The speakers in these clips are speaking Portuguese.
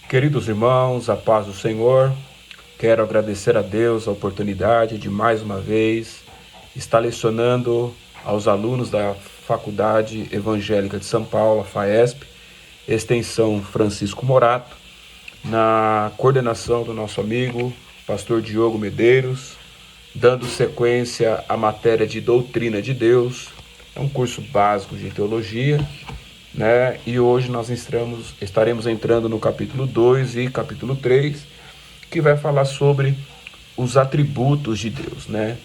Queridos irmãos, a paz do Senhor, quero agradecer a Deus a oportunidade de mais uma vez estar lecionando aos alunos da Faculdade Evangélica de São Paulo, a FAESP, extensão Francisco Morato, na coordenação do nosso amigo, pastor Diogo Medeiros, dando sequência à matéria de Doutrina de Deus. É um curso básico de teologia, né? E hoje nós estaremos entrando no capítulo 2 e capítulo 3, que vai falar sobre os atributos de Deus, né?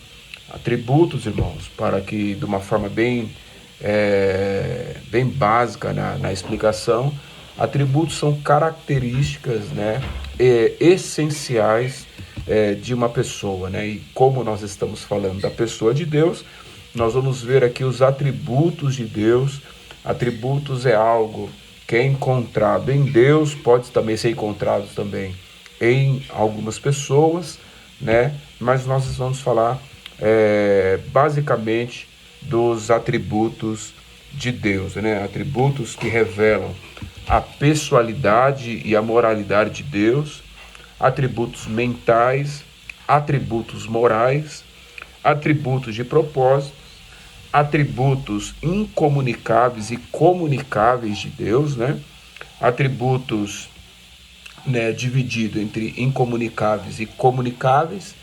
Atributos, irmãos, para que de uma forma bem básica na explicação, atributos são características, né, essenciais de uma pessoa, né? E como nós estamos falando da pessoa de Deus, nós vamos ver aqui os atributos de Deus. Atributos é algo que é encontrado em Deus, pode também ser encontrado também em algumas pessoas, né? Mas nós vamos falar basicamente dos atributos de Deus, né? Atributos que revelam a pessoalidade e a moralidade de Deus, atributos mentais, atributos morais, atributos de propósito, atributos incomunicáveis e comunicáveis de Deus, né? Atributos, né, dividido entre incomunicáveis e comunicáveis,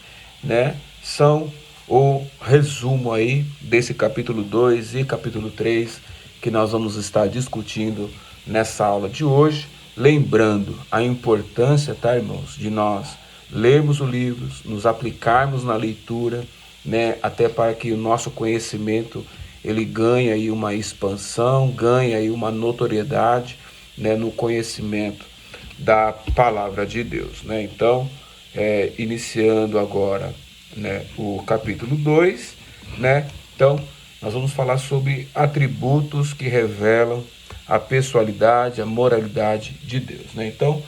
né? São o resumo aí desse capítulo 2 e capítulo 3 que nós vamos estar discutindo nessa aula de hoje. Lembrando a importância, tá, irmãos, de nós lermos o livro, nos aplicarmos na leitura, né, até para que o nosso conhecimento ele ganhe aí uma expansão, ganhe aí uma notoriedade, né, no conhecimento da palavra de Deus, né? Então, iniciando agora, né, o capítulo 2, né? Então, nós vamos falar sobre atributos que revelam a pessoalidade, a moralidade de Deus, né? Então,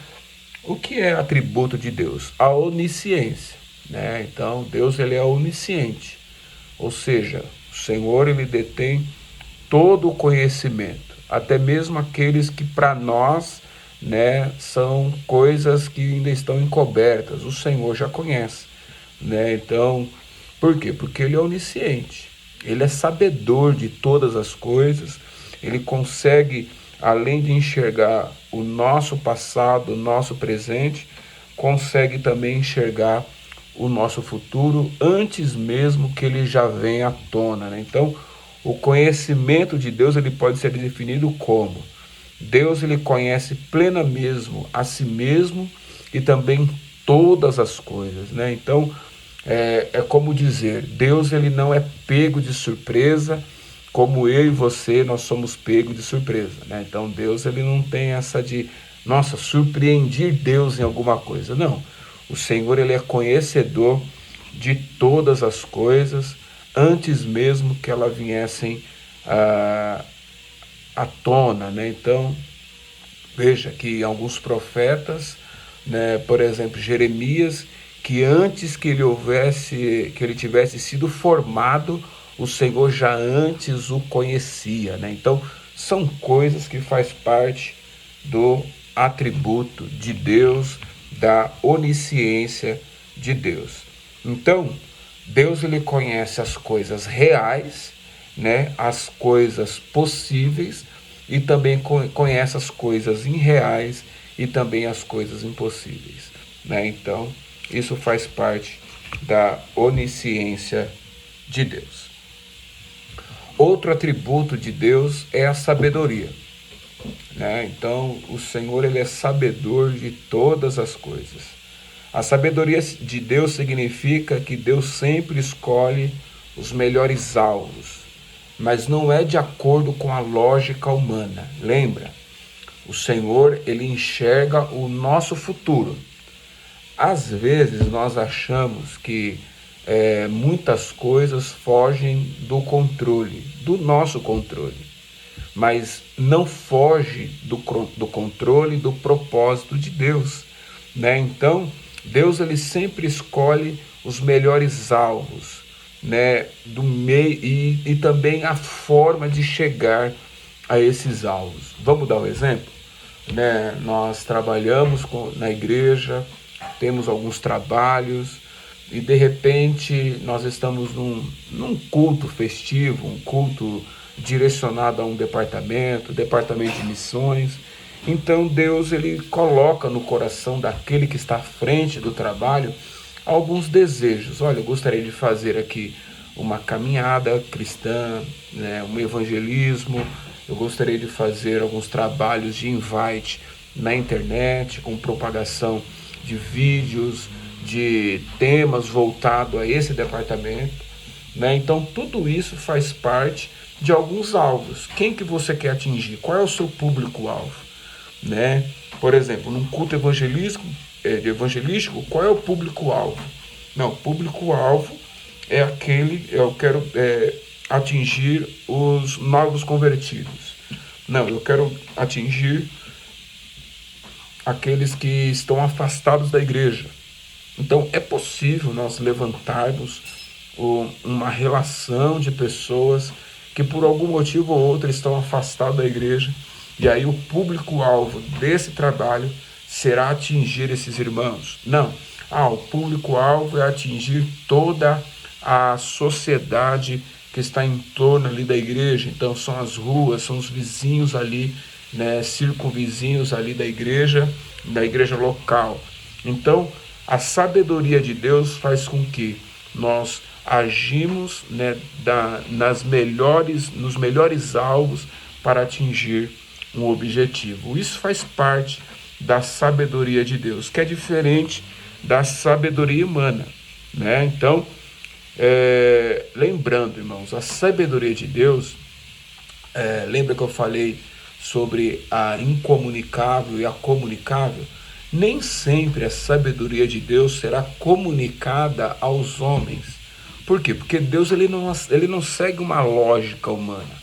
o que é atributo de Deus? A onisciência, né? Então, Deus ele é onisciente, ou seja, o Senhor ele detém todo o conhecimento, até mesmo aqueles que para nós, né, são coisas que ainda estão encobertas, o Senhor já conhece, né? Então, por quê? Porque ele é onisciente, ele é sabedor de todas as coisas, ele consegue, além de enxergar o nosso passado, o nosso presente, consegue também enxergar o nosso futuro antes mesmo que ele já venha à tona, né? Então, o conhecimento de Deus ele pode ser definido como Deus ele conhece plena mesmo a si mesmo e também todas as coisas, né? Então, é como dizer, Deus ele não é pego de surpresa, como eu e você, nós somos pegos de surpresa, né? Então, Deus ele não tem essa de, nossa, surpreender Deus em alguma coisa, não. O Senhor ele é conhecedor de todas as coisas antes mesmo que elas viessem à tona, né? Então, veja que alguns profetas, né, por exemplo, Jeremias, que antes que ele tivesse sido formado, o Senhor já antes o conhecia, né? Então, são coisas que faz parte do atributo de Deus, da onisciência de Deus. Então, Deus ele conhece as coisas reais, né, as coisas possíveis e também conhece as coisas irreais e também as coisas impossíveis, né? Então, isso faz parte da onisciência de Deus. Outro atributo de Deus é a sabedoria, né? Então, o Senhor ele é sabedor de todas as coisas. A sabedoria de Deus significa que Deus sempre escolhe os melhores alvos, mas não é de acordo com a lógica humana. Lembra? O Senhor ele enxerga o nosso futuro. Às vezes nós achamos que muitas coisas fogem do controle, do nosso controle, mas não foge do controle, do propósito de Deus, né? Então, Deus ele sempre escolhe os melhores alvos, né, do meio e também a forma de chegar a esses alvos. Vamos dar um exemplo? né? Nós trabalhamos na igreja, temos alguns trabalhos e de repente nós estamos num culto festivo, um culto direcionado a um departamento de missões. Então Deus ele coloca no coração daquele que está à frente do trabalho alguns desejos. Olha, eu gostaria de fazer aqui uma caminhada cristã, né, um evangelismo. Eu gostaria de fazer alguns trabalhos de invite na internet, com propagação de vídeos, de temas voltados a esse departamento, né? Então tudo isso faz parte de alguns alvos. Quem que você quer atingir? Qual é o seu público-alvo? Né? Por exemplo, num culto evangelístico, qual é o público-alvo? Não, o público-alvo é aquele, eu quero atingir os novos convertidos. Não, eu quero atingir aqueles que estão afastados da igreja. Então é possível nós levantarmos uma relação de pessoas que por algum motivo ou outro estão afastadas da igreja, e aí o público-alvo desse trabalho será atingir esses irmãos. Não, o público-alvo é atingir toda a sociedade que está em torno ali da igreja. Então são as ruas, são os vizinhos ali, né, circunvizinhos ali da igreja local. Então a sabedoria de Deus faz com que nós agimos, né, nos melhores alvos para atingir um objetivo. Isso faz parte da sabedoria de Deus, que é diferente da sabedoria humana, né? Então, lembrando, irmãos, a sabedoria de Deus, lembra que eu falei sobre a incomunicável e a comunicável? Nem sempre a sabedoria de Deus será comunicada aos homens. Por quê? Porque Deus ele não segue uma lógica humana,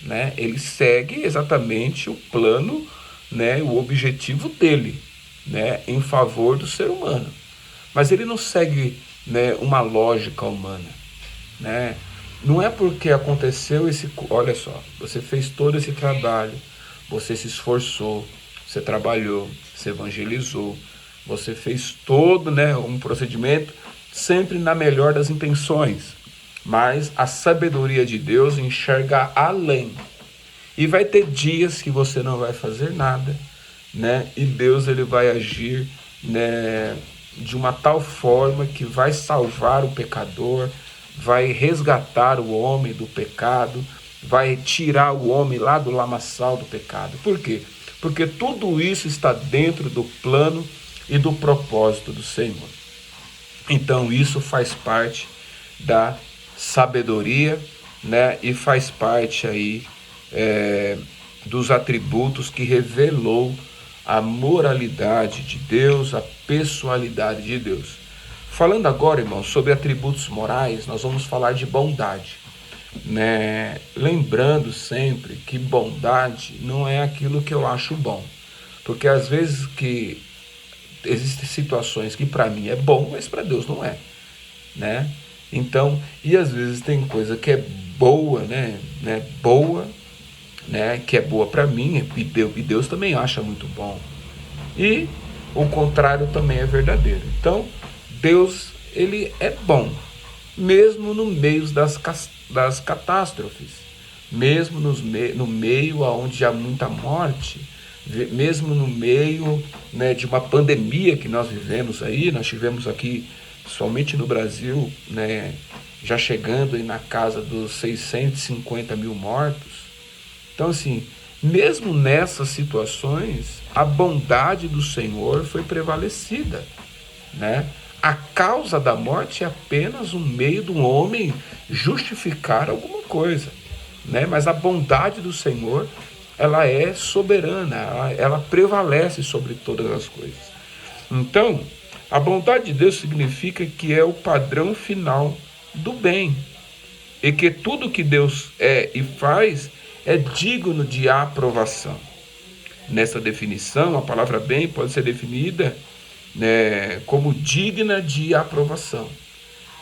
né? Ele segue exatamente o plano, né, o objetivo dele, né, em favor do ser humano. Mas ele não segue, né, uma lógica humana, né? Não é porque aconteceu olha só, você fez todo esse trabalho, você se esforçou, você trabalhou, você evangelizou, você fez todo, né, um procedimento sempre na melhor das intenções. Mas a sabedoria de Deus enxerga além. E vai ter dias que você não vai fazer nada, né? E Deus ele vai agir, né, de uma tal forma que vai salvar o pecador, vai resgatar o homem do pecado, vai tirar o homem lá do lamaçal do pecado. Por quê? Porque tudo isso está dentro do plano e do propósito do Senhor. Então isso faz parte da sabedoria, né? E faz parte aí dos atributos que revelou a moralidade de Deus, a pessoalidade de Deus. Falando agora, irmãos, sobre atributos morais, nós vamos falar de bondade, né? Lembrando sempre que bondade não é aquilo que eu acho bom, porque às vezes que existem situações que para mim é bom, mas para Deus não é, né? Então, e às vezes tem coisa que é boa, né? Boa, né? Que é boa para mim e Deus também acha muito bom. E o contrário também é verdadeiro. Então, Deus ele é bom, mesmo no meio das catástrofes, mesmo no meio onde há muita morte, mesmo no meio, né, de uma pandemia que nós vivemos aí. Nós tivemos aqui, somente no Brasil, né, já chegando aí na casa dos 650 mil mortos. Então, assim, mesmo nessas situações, a bondade do Senhor foi prevalecida, né? A causa da morte é apenas um meio de um homem justificar alguma coisa, né? Mas a bondade do Senhor, ela é soberana, ela prevalece sobre todas as coisas. Então, a bondade de Deus significa que é o padrão final do bem, e que tudo que Deus é e faz é digno de aprovação. Nessa definição, a palavra bem pode ser definida, né, como digna de aprovação.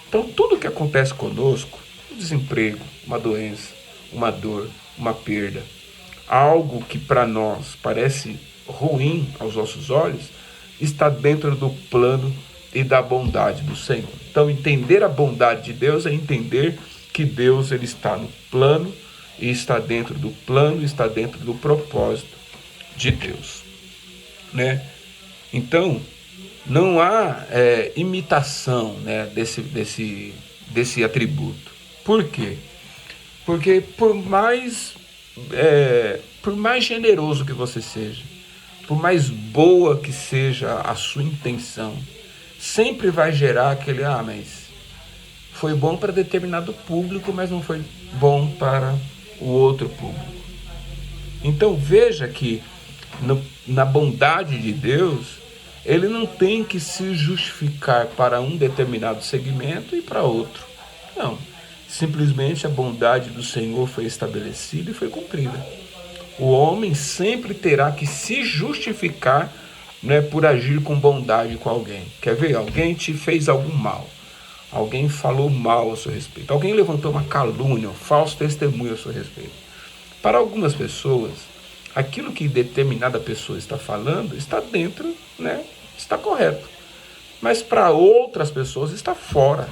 Então, tudo que acontece conosco, um desemprego, uma doença, uma dor, uma perda, algo que para nós parece ruim aos nossos olhos, está dentro do plano e da bondade do Senhor. Então, entender a bondade de Deus é entender que Deus ele está no plano e está dentro do plano, está dentro do propósito de Deus, né? Então, não há imitação, né, desse atributo. Por quê? Porque por mais generoso que você seja, por mais boa que seja a sua intenção, sempre vai gerar aquele, mas foi bom para determinado público, mas não foi bom para o outro público. Então veja que na bondade de Deus, ele não tem que se justificar para um determinado segmento e para outro. Não, simplesmente a bondade do Senhor foi estabelecida e foi cumprida. O homem sempre terá que se justificar, né, por agir com bondade com alguém. Quer ver? Alguém te fez algum mal. Alguém falou mal a seu respeito. Alguém levantou uma calúnia, um falso testemunho a seu respeito. Para algumas pessoas, aquilo que determinada pessoa está falando está dentro, né, está correto. Mas para outras pessoas está fora.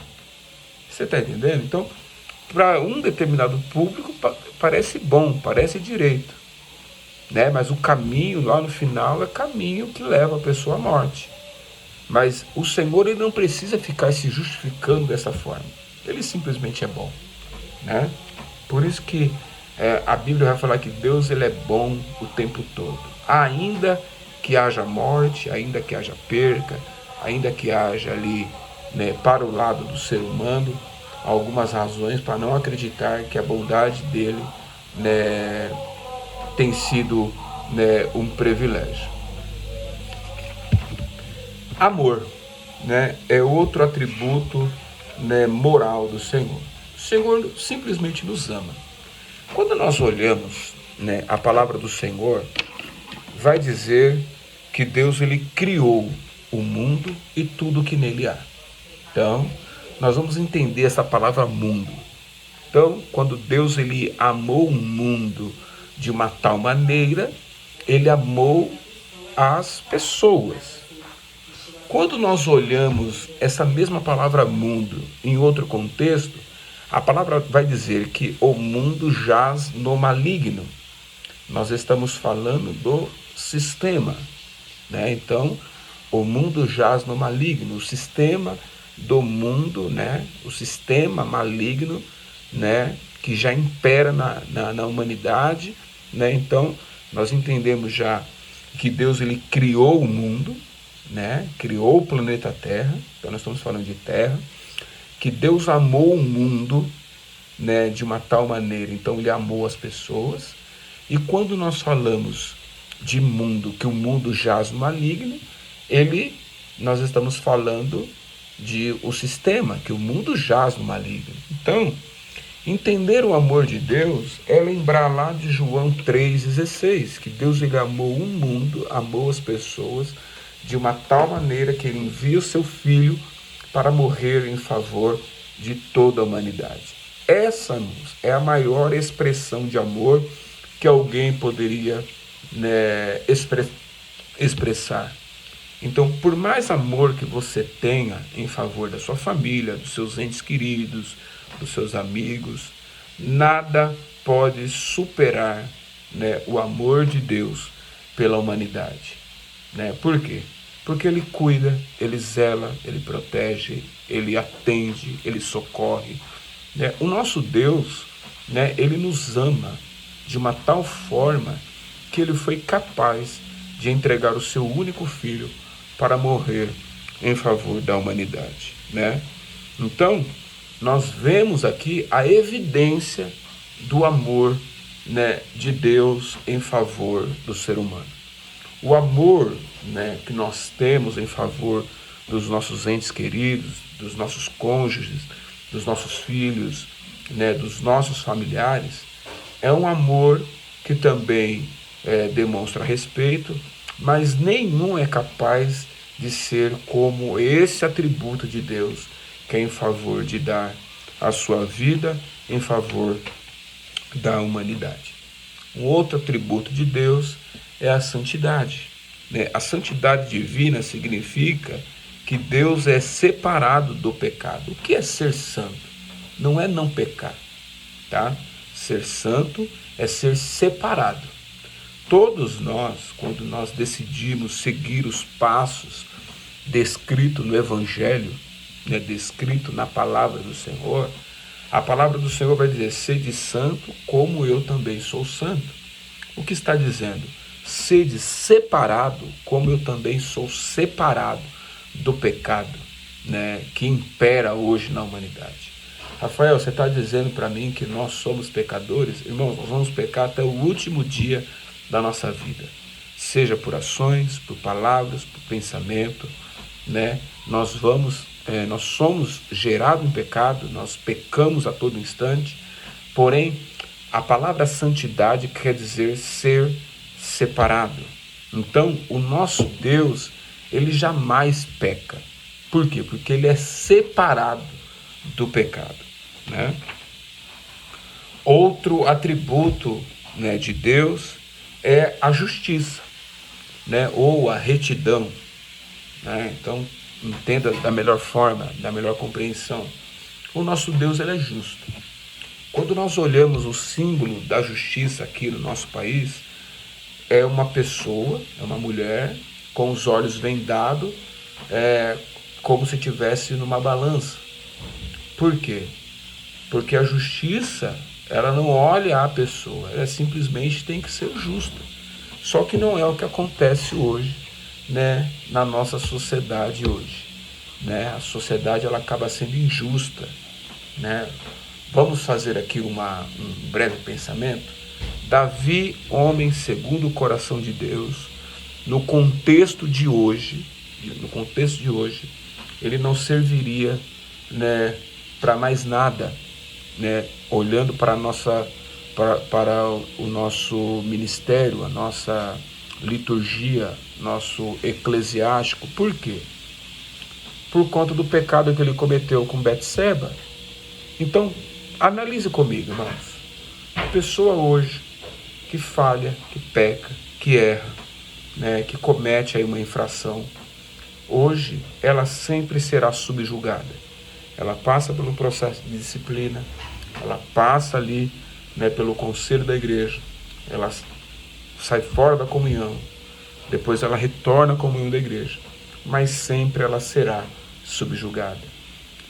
Você está entendendo? Então, para um determinado público parece bom, parece direito, né? Mas o caminho lá no final é caminho que leva a pessoa à morte. Mas o Senhor ele não precisa ficar se justificando dessa forma. Ele simplesmente é bom, né? Por isso que a Bíblia vai falar que Deus ele é bom o tempo todo. Ainda que haja morte, ainda que haja perca, ainda que haja ali, né, para o lado do ser humano, algumas razões para não acreditar que a bondade dele, né, tem sido, né, um privilégio. Amor, né, é outro atributo, né, moral do Senhor. O Senhor simplesmente nos ama. Quando nós olhamos, né, a palavra do Senhor, vai dizer que Deus ele criou o mundo e tudo que nele há. Então, nós vamos entender essa palavra mundo. Então, quando Deus ele amou o mundo de uma tal maneira, ele amou as pessoas. Quando nós olhamos essa mesma palavra mundo em outro contexto, a palavra vai dizer que o mundo jaz no maligno. Nós estamos falando do sistema, né? Então, o mundo jaz no maligno, o sistema do mundo, né? O sistema maligno, né, que já impera na humanidade, né? Então, nós entendemos já que Deus ele criou o mundo, né? Criou o planeta Terra, então nós estamos falando de Terra, que Deus amou o mundo, né, de uma tal maneira, então ele amou as pessoas. E quando nós falamos de mundo, que o mundo jaz no maligno, nós estamos falando de o sistema, que o mundo jaz no maligno. Então, entender o amor de Deus é lembrar lá de João 3,16, que Deus ele amou o mundo, amou as pessoas, de uma tal maneira que ele envia o seu Filho para morrer em favor de toda a humanidade. Essa é a maior expressão de amor que alguém poderia, né, expressar. Então, por mais amor que você tenha em favor da sua família, dos seus entes queridos, dos seus amigos, nada pode superar, né, o amor de Deus pela humanidade. Né? Por quê? Porque ele cuida, ele zela, ele protege, ele atende, ele socorre. Né? O nosso Deus, né, ele nos ama de uma tal forma que ele foi capaz de entregar o seu único filho para morrer em favor da humanidade, né? Então, nós vemos aqui a evidência do amor, né, de Deus em favor do ser humano. O amor, né, que nós temos em favor dos nossos entes queridos, dos nossos cônjuges, dos nossos filhos, né, dos nossos familiares, é um amor que também demonstra respeito, mas nenhum é capaz de ser como esse atributo de Deus, que é em favor de dar a sua vida em favor da humanidade. Um outro atributo de Deus é a santidade, né? A santidade divina significa que Deus é separado do pecado. O que é ser santo? Não é não pecar, tá? Ser santo é ser separado. Todos nós, quando nós decidimos seguir os passos descritos no Evangelho, né, descrito na palavra do Senhor, a palavra do Senhor vai dizer: sede santo como eu também sou santo. O que está dizendo? Sede separado como eu também sou separado do pecado, né, que impera hoje na humanidade. Rafael, você está dizendo para mim que nós somos pecadores? Irmãos, nós vamos pecar até o último dia da nossa vida, seja por ações, por palavras, por pensamento, né? Nós somos gerados em pecado, nós pecamos a todo instante, porém, a palavra santidade quer dizer ser separado. Então, o nosso Deus, ele jamais peca. Por quê? Porque ele é separado do pecado, né? Outro atributo, né, de Deus é a justiça, né, ou a retidão, né? Então, entenda da melhor forma, da melhor compreensão. O nosso Deus, ele é justo. Quando nós olhamos o símbolo da justiça aqui no nosso país, é uma pessoa, é uma mulher com os olhos vendados, como se estivesse numa balança. Por quê? Porque a justiça, ela não olha a pessoa, ela simplesmente tem que ser justa. Só que não é o que acontece hoje, né, na nossa sociedade hoje, né? A sociedade, ela acaba sendo injusta, né? Vamos fazer aqui um breve pensamento. Davi, homem segundo o coração de Deus, no contexto de hoje, ele não serviria, né, para mais nada, né, olhando para o nosso ministério, a nossa liturgia, nosso eclesiástico. Por quê? Por conta do pecado que ele cometeu com Betseba. Então, analise comigo, irmãos. A pessoa hoje que falha, que peca, que erra, né, que comete aí uma infração, hoje ela sempre será subjugada. Ela passa pelo processo de disciplina, ela passa ali, né, pelo conselho da igreja, ela sai fora da comunhão, depois ela retorna à comunhão da igreja, mas sempre ela será subjugada.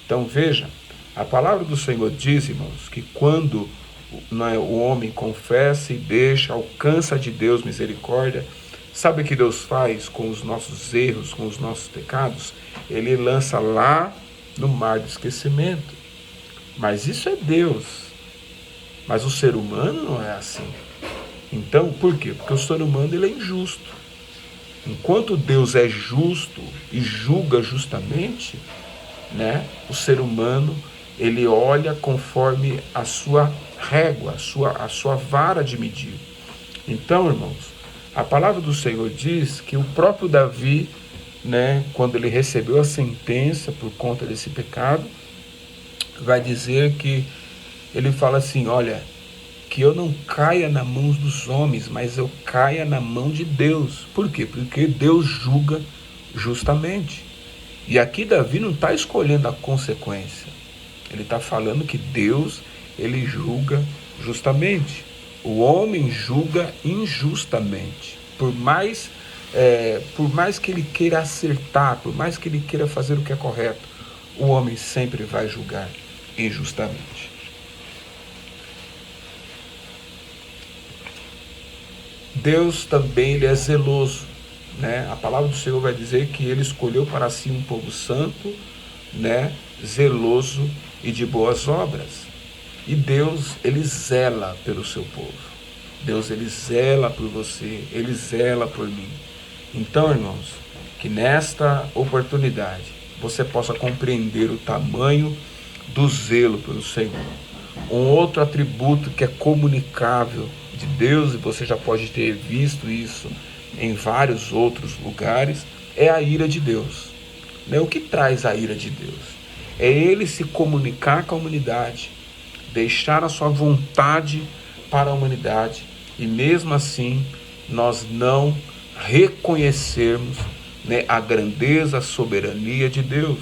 Então veja, a palavra do Senhor diz, irmãos, que quando, né, o homem confessa e deixa, alcança de Deus misericórdia, sabe o que Deus faz com os nossos erros, com os nossos pecados? Ele lança lá no mar do esquecimento. Mas isso é Deus. Mas o ser humano não é assim. Então, por quê? Porque o ser humano, ele é injusto. Enquanto Deus é justo e julga justamente, né, o ser humano, ele olha conforme a sua régua, a sua vara de medir. Então, irmãos, a palavra do Senhor diz que o próprio Davi, né, quando ele recebeu a sentença por conta desse pecado, vai dizer que ele fala assim: olha, que eu não caia na mão dos homens, mas eu caia na mão de Deus. Por quê? Porque Deus julga justamente. E aqui Davi não está escolhendo a consequência. Ele está falando que Deus, ele julga justamente. O homem julga injustamente. Por mais que ele queira acertar, por mais que ele queira fazer o que é correto, o homem sempre vai julgar injustamente. Deus também, ele é zeloso, né? A palavra do Senhor vai dizer que ele escolheu para si um povo santo, né, zeloso e de boas obras. E Deus, ele zela pelo seu povo. Deus, ele zela por você, ele zela por mim. Então, irmãos, que nesta oportunidade você possa compreender o tamanho do zelo pelo Senhor. Um outro atributo que é comunicável de Deus, e você já pode ter visto isso em vários outros lugares, é a ira de Deus. O que traz a ira de Deus? É ele se comunicar com a humanidade, deixar a sua vontade para a humanidade, e mesmo assim nós não reconhecermos, né, a grandeza, a soberania de Deus.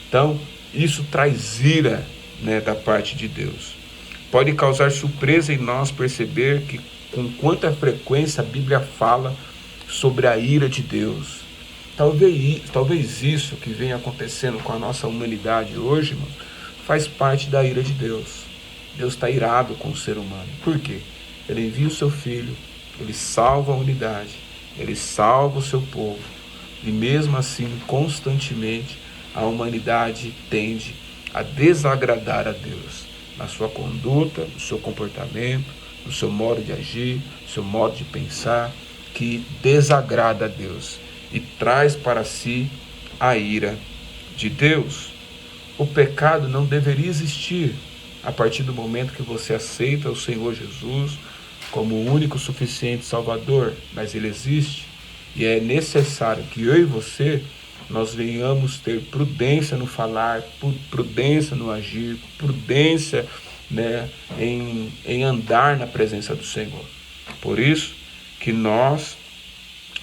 Então, isso traz ira, né, da parte de Deus. Pode causar surpresa em nós perceber que com quanta frequência a Bíblia fala sobre a ira de Deus. Talvez isso que vem acontecendo com a nossa humanidade hoje, irmão, faz parte da ira de Deus. Deus está irado com o ser humano. Por quê? Ele envia o seu filho, ele salva a unidade, ele salva o seu povo. E mesmo assim, constantemente, a humanidade tende a desagradar a Deus na sua conduta, no seu comportamento, no seu modo de agir, no seu modo de pensar, que desagrada a Deus e traz para si a ira de Deus. O pecado não deveria existir a partir do momento que você aceita o Senhor Jesus como o único suficiente Salvador, mas ele existe e é necessário que eu e você nós venhamos ter prudência no falar, prudência no agir, prudência, né, em andar na presença do Senhor. Por isso que nós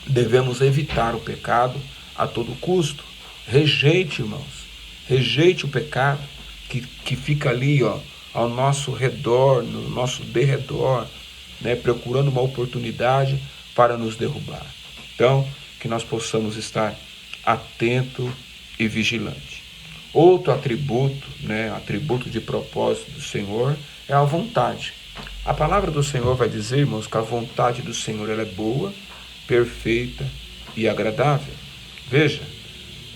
devemos evitar o pecado a todo custo. Rejeite, irmãos, rejeite o pecado que fica ali, ó, ao nosso redor, no nosso derredor, né, procurando uma oportunidade para nos derrubar. Então, que nós possamos estar atento e vigilante. Outro atributo, né, atributo de propósito do Senhor é a vontade. A palavra do Senhor vai dizer, irmãos, que a vontade do Senhor ela é boa, perfeita e agradável. Veja,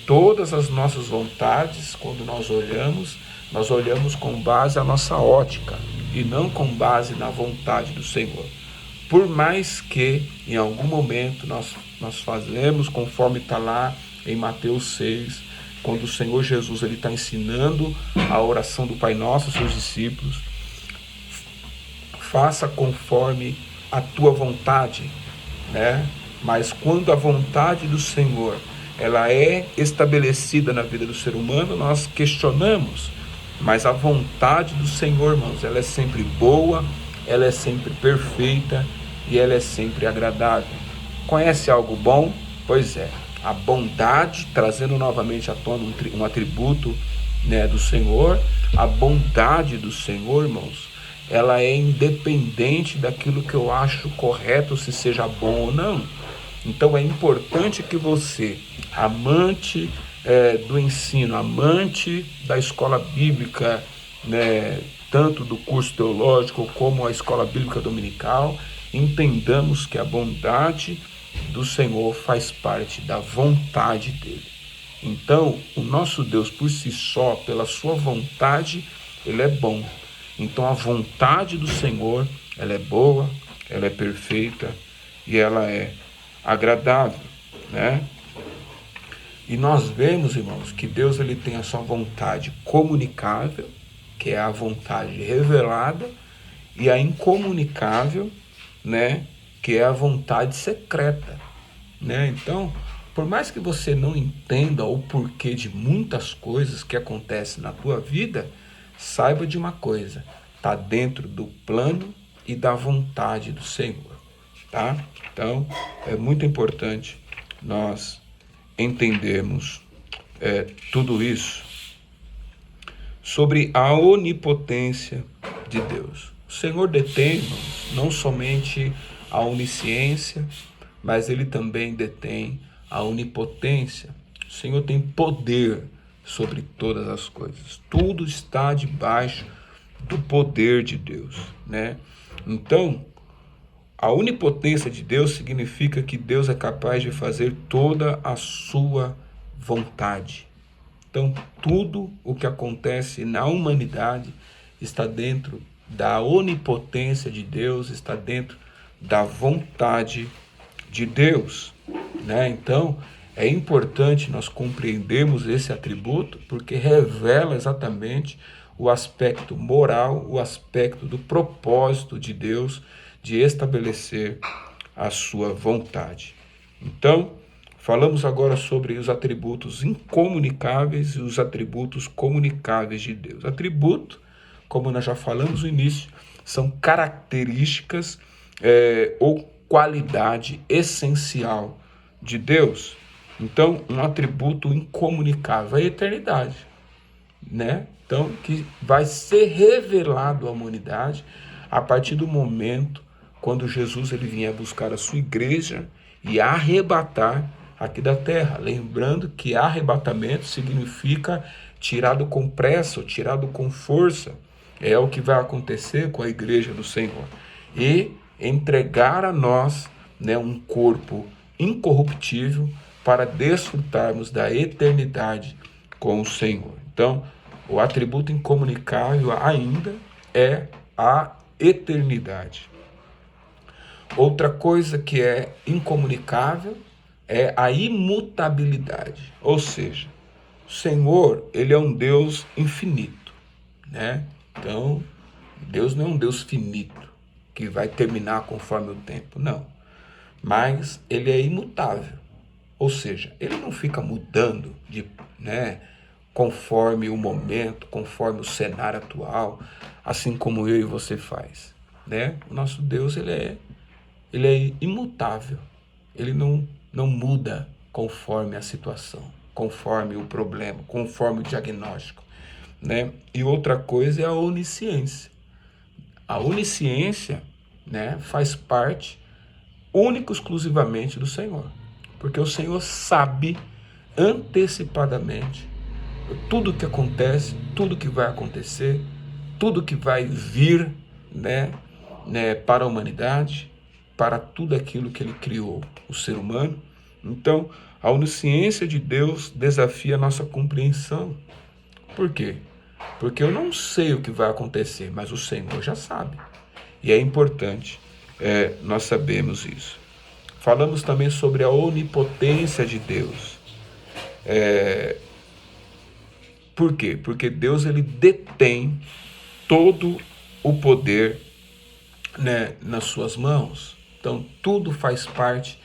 todas as nossas vontades, quando nós olhamos com base na nossa ótica e não com base na vontade do Senhor. Por mais que em algum momento nós fazemos conforme está lá em Mateus 6, quando o Senhor Jesus está ensinando a oração do Pai Nosso aos seus discípulos, faça conforme a tua vontade, né? Mas quando a vontade do Senhor ela é estabelecida na vida do ser humano, nós questionamos, mas a vontade do Senhor, irmãos, ela é sempre boa, ela é sempre perfeita e ela é sempre agradável. Conhece algo bom? Pois é, a bondade, trazendo novamente à tona um atributo, né, do Senhor, a bondade do Senhor, irmãos, ela é independente daquilo que eu acho correto, se seja bom ou não. Então é importante que você, amante do ensino, amante da escola bíblica, né, tanto do curso teológico como a escola bíblica dominical, entendamos que a bondade do Senhor faz parte da vontade dele. Então, o nosso Deus por si só, pela sua vontade, ele é bom. Então, a vontade do Senhor, ela é boa, ela é perfeita e ela é agradável, né? E nós vemos, irmãos, que Deus ele tem a sua vontade comunicável, que é a vontade revelada, e a incomunicável, né, que é a vontade secreta, né? Então, por mais que você não entenda o porquê de muitas coisas que acontecem na tua vida, saiba de uma coisa, está dentro do plano e da vontade do Senhor, tá? Então, é muito importante nós entendermos tudo isso sobre a onipotência de Deus. O Senhor detém, irmãos, não somente a onisciência, mas ele também detém a onipotência. O Senhor tem poder sobre todas as coisas. Tudo está debaixo do poder de Deus, né? Então, a onipotência de Deus significa que Deus é capaz de fazer toda a sua vontade. Então, tudo o que acontece na humanidade está dentro da onipotência de Deus, está dentro da vontade de Deus, né? Então, é importante nós compreendermos esse atributo, porque revela exatamente o aspecto moral, o aspecto do propósito de Deus de estabelecer a sua vontade. Então, falamos agora sobre os atributos incomunicáveis e os atributos comunicáveis de Deus. Atributo, como nós já falamos no início, são características ou qualidade essencial de Deus. Então, um atributo incomunicável é a eternidade, né? Então, que vai ser revelado à humanidade a partir do momento quando Jesus ele vier buscar a sua igreja e arrebatar aqui da terra. Lembrando que arrebatamento significa tirado com pressa, ou tirado com força. É o que vai acontecer com a igreja do Senhor. E entregar a nós, né, um corpo incorruptível para desfrutarmos da eternidade com o Senhor. Então, o atributo incomunicável ainda é a eternidade. Outra coisa que é incomunicável é a imutabilidade. Ou seja, o Senhor, ele é um Deus infinito, né? Então, Deus não é um Deus finito, que vai terminar conforme o tempo, não. Mas ele é imutável. Ou seja, ele não fica mudando né, conforme o momento, conforme o cenário atual, assim como eu e você faz, né? O nosso Deus, ele é imutável. Ele não muda conforme a situação, conforme o problema, conforme o diagnóstico, né? E outra coisa é a onisciência. A onisciência, né, faz parte único exclusivamente do Senhor, porque o Senhor sabe antecipadamente tudo que acontece, tudo que vai acontecer, tudo que vai vir, né, para a humanidade, para tudo aquilo que ele criou, o ser humano. Então, a onisciência de Deus desafia a nossa compreensão. Por quê? Porque eu não sei o que vai acontecer, mas o Senhor já sabe. E é importante nós sabemos isso. Falamos também sobre a onipotência de Deus. Por quê? Porque Deus ele detém todo o poder, né, nas suas mãos. Então, tudo faz parte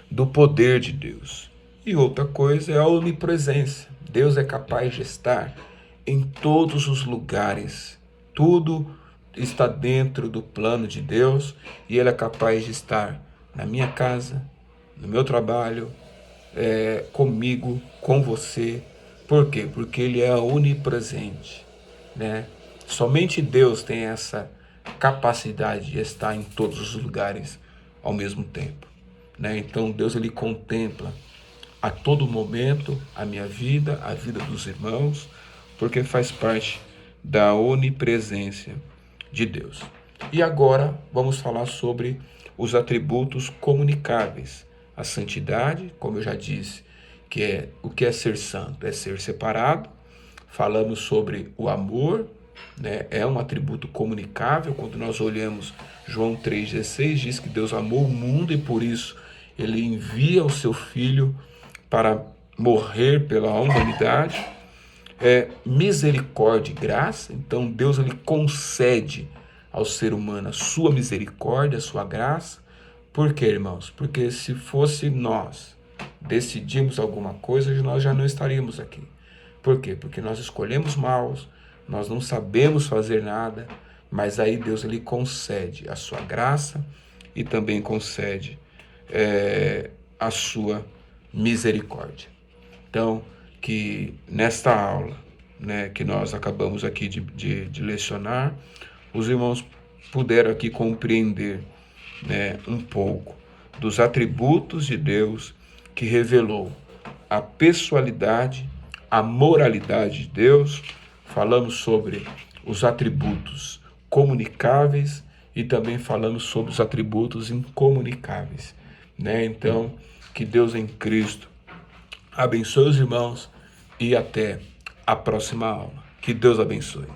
do poder de Deus. E outra coisa é a onipresença. Deus é capaz de estar em todos os lugares. Tudo está dentro do plano de Deus e Ele é capaz de estar na minha casa, no meu trabalho, comigo, com você. Por quê? Porque Ele é onipresente, né? Somente Deus tem essa capacidade de estar em todos os lugares ao mesmo tempo, né? Então Deus ele contempla a todo momento a minha vida, a vida dos irmãos, porque faz parte da onipresença de Deus. E agora vamos falar sobre os atributos comunicáveis. A santidade, como eu já disse, que é o que é ser santo, é ser separado. Falamos sobre o amor, né? É um atributo comunicável. Quando nós olhamos João 3,16, diz que Deus amou o mundo e por isso ele envia o seu Filho para morrer pela humanidade. Misericórdia e graça. Então Deus ele concede ao ser humano a sua misericórdia, a sua graça. Por quê, irmãos? Porque se fosse nós decidimos alguma coisa, nós já não estaríamos aqui. Por quê? Porque nós escolhemos maus, nós não sabemos fazer nada, mas aí Deus ele concede a sua graça e também concede a sua misericórdia. Então, que nesta aula, né, que nós acabamos aqui de lecionar, os irmãos puderam aqui compreender, né, um pouco dos atributos de Deus que revelou a pessoalidade, a moralidade de Deus. Falamos sobre os atributos comunicáveis e também falamos sobre os atributos incomunicáveis, né? Então, que Deus em Cristo abençoe os irmãos e até a próxima aula. Que Deus abençoe.